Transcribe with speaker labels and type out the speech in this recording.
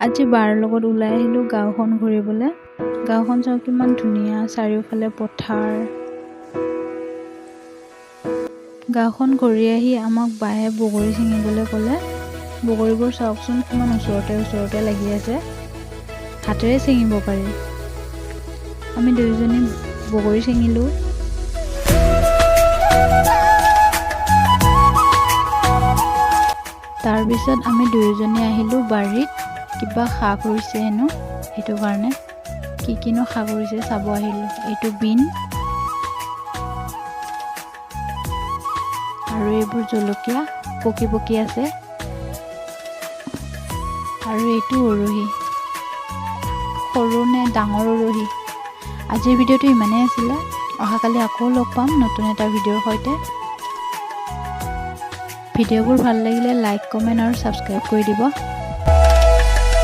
Speaker 1: আজি বাৰ লগত ওলাই আহিলোঁ গাঁওখন ঘূৰিবলৈ। গাঁওখন চাওঁ কিমান ধুনীয়া, চাৰিওফালে পথাৰ। গাঁওখন ঘূৰি আহি আমাক বায়ে বগৰী ছিঙিবলৈ ক'লে। বগৰীবোৰ চাওকচোন কিমান ওচৰতে লাগি আছে, হাতেৰে ছিঙিব পাৰি। আমি দুয়োজনী বগৰী ছিঙিলোঁ। তাৰপিছত আমি দুয়োজনী আহিলোঁ বাৰীত। কিবা শাক ৰুইছে হেনো, সেইটো কাৰণে কিনো শাক ৰুইছে চাব আহিলোঁ। এইটো বিন আৰু এইবোৰ জলকীয়া পকি আছে, আৰু এইটো উৰহি, সৰু নে ডাঙৰ উৰহি। আজিৰ ভিডিঅ'টো ইমানেই আছিলে। অহাকালি আকৌ লগ পাম নতুন এটা ভিডিঅ'ৰ সৈতে। ভিডিঅ'বোৰ ভাল লাগিলে লাইক, কমেণ্ট আৰু ছাবস্ক্ৰাইব কৰি দিব।